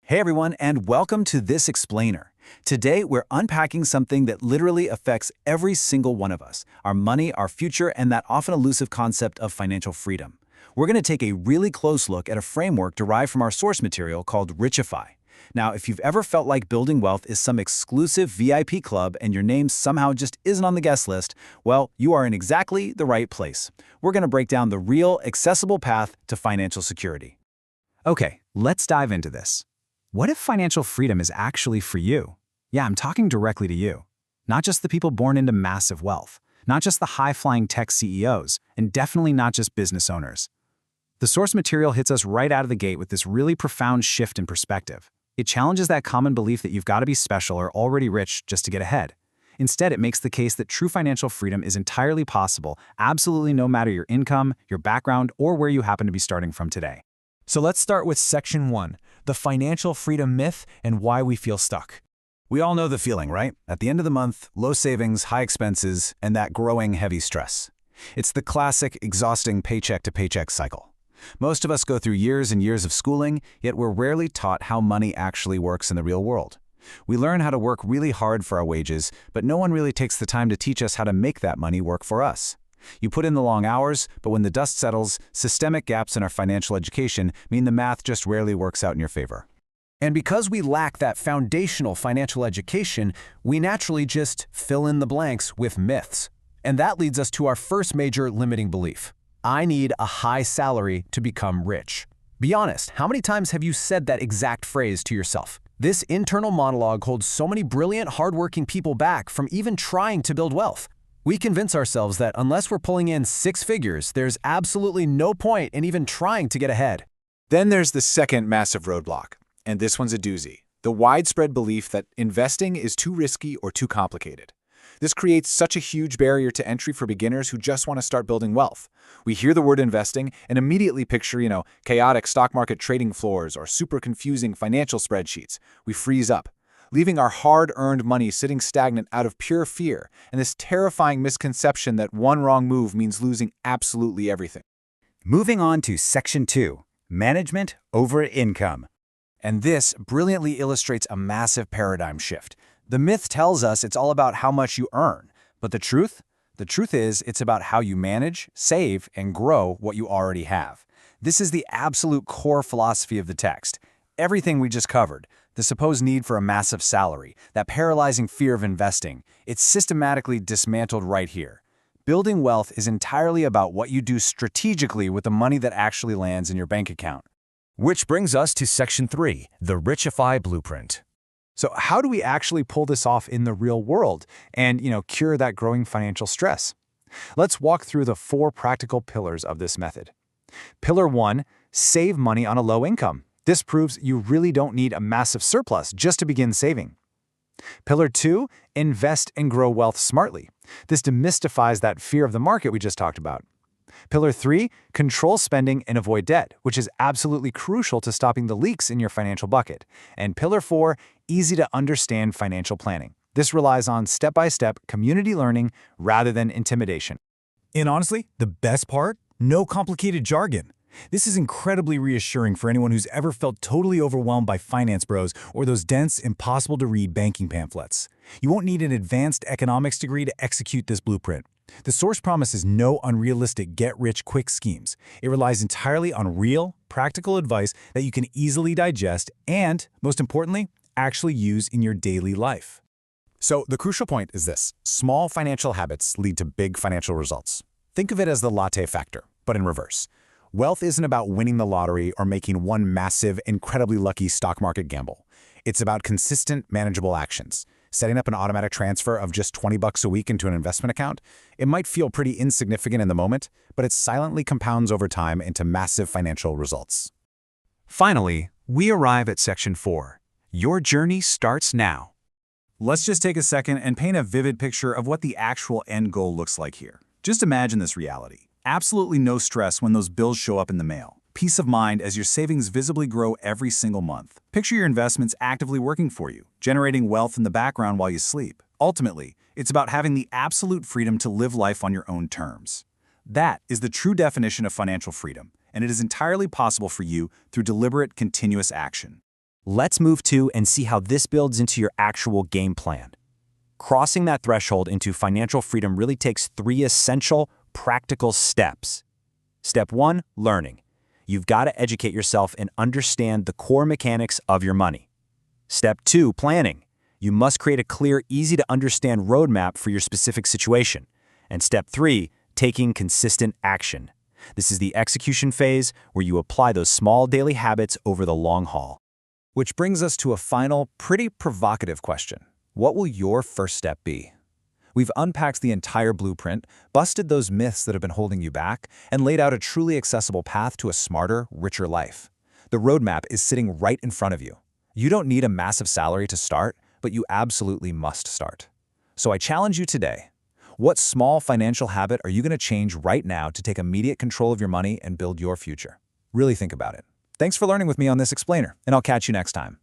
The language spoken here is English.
Hey everyone, and welcome to This Explainer. Today, we're unpacking something that literally affects every single one of us, our money, our future, and that often elusive concept of financial freedom. We're going to take a really close look at a framework derived from our source material called Richify. Now, if you've ever felt like building wealth is some exclusive VIP club and your name somehow just isn't on the guest list, well, you are in exactly the right place. We're going to break down the real, accessible path to financial security. Okay, let's dive into this. What if financial freedom is actually for you? Yeah, I'm talking directly to you. Not just the people born into massive wealth, not just the high-flying tech CEOs, and definitely not just business owners. The source material hits us right out of the gate with this really profound shift in perspective. It challenges that common belief that you've got to be special or already rich just to get ahead. Instead, it makes the case that true financial freedom is entirely possible, absolutely no matter your income, your background, or where you happen to be starting from today. So let's start with Section 1, the financial freedom myth and why we feel stuck. We all know the feeling, right? At the end of the month, low savings, high expenses, and that growing heavy stress. It's the classic, exhausting paycheck-to-paycheck cycle. Most of us go through years and years of schooling, yet we're rarely taught how money actually works in the real world. We learn how to work really hard for our wages, but no one really takes the time to teach us how to make that money work for us. You put in the long hours, but when the dust settles, systemic gaps in our financial education mean the math just rarely works out in your favor. And because we lack that foundational financial education, we naturally just fill in the blanks with myths. And that leads us to our first major limiting belief. I need a high salary to become rich. Be honest, how many times have you said that exact phrase to yourself? This internal monologue holds so many brilliant, hardworking people back from even trying to build wealth. We convince ourselves that unless we're pulling in six figures, there's absolutely no point in even trying to get ahead. Then there's the second massive roadblock, and this one's a doozy. The widespread belief that investing is too risky or too complicated. This creates such a huge barrier to entry for beginners who just want to start building wealth. We hear the word investing and immediately picture, chaotic stock market trading floors or super confusing financial spreadsheets. We freeze up, leaving our hard-earned money sitting stagnant out of pure fear and this terrifying misconception that one wrong move means losing absolutely everything. Moving on to Section 2, Management over Income. And this brilliantly illustrates a massive paradigm shift. The myth tells us it's all about how much you earn, but the truth is it's about how you manage, save, and grow what you already have. This is the absolute core philosophy of the text. Everything we just covered, the supposed need for a massive salary, that paralyzing fear of investing, it's systematically dismantled right here. Building wealth is entirely about what you do strategically with the money that actually lands in your bank account. Which brings us to Section 3, the Richify Blueprint. So how do we actually pull this off in the real world and, cure that growing financial stress? Let's walk through the 4 practical pillars of this method. Pillar 1, save money on a low income. This proves you really don't need a massive surplus just to begin saving. Pillar 2, invest and grow wealth smartly. This demystifies that fear of the market we just talked about. Pillar 3, control spending and avoid debt, which is absolutely crucial to stopping the leaks in your financial bucket. And Pillar 4, easy to understand financial planning. This relies on step-by-step community learning rather than intimidation. And honestly, the best part? No complicated jargon. This is incredibly reassuring for anyone who's ever felt totally overwhelmed by finance bros or those dense, impossible-to-read banking pamphlets. You won't need an advanced economics degree to execute this blueprint. The source promises no unrealistic get-rich-quick schemes. It relies entirely on real, practical advice that you can easily digest and, most importantly, actually use in your daily life. So the crucial point is this: small financial habits lead to big financial results. Think of it as the latte factor, but in reverse. Wealth isn't about winning the lottery or making one massive, incredibly lucky stock market gamble. It's about consistent, manageable actions. Setting up an automatic transfer of just $20 a week into an investment account, it might feel pretty insignificant in the moment, but it silently compounds over time into massive financial results. Finally, we arrive at Section 4. Your journey starts now. Let's just take a second and paint a vivid picture of what the actual end goal looks like here. Just imagine this reality. Absolutely no stress when those bills show up in the mail. Peace of mind as your savings visibly grow every single month. Picture your investments actively working for you, generating wealth in the background while you sleep. Ultimately, it's about having the absolute freedom to live life on your own terms. That is the true definition of financial freedom, and it is entirely possible for you through deliberate, continuous action. Let's move to and see how this builds into your actual game plan. Crossing that threshold into financial freedom really takes 3 essential, practical steps. Step 1, learning. You've got to educate yourself and understand the core mechanics of your money. Step 2, planning. You must create a clear, easy-to-understand roadmap for your specific situation. And step 3, taking consistent action. This is the execution phase where you apply those small daily habits over the long haul. Which brings us to a final, pretty provocative question. What will your first step be? We've unpacked the entire blueprint, busted those myths that have been holding you back, and laid out a truly accessible path to a smarter, richer life. The roadmap is sitting right in front of you. You don't need a massive salary to start, but you absolutely must start. So I challenge you today. What small financial habit are you going to change right now to take immediate control of your money and build your future? Really think about it. Thanks for learning with me on This Explainer, and I'll catch you next time.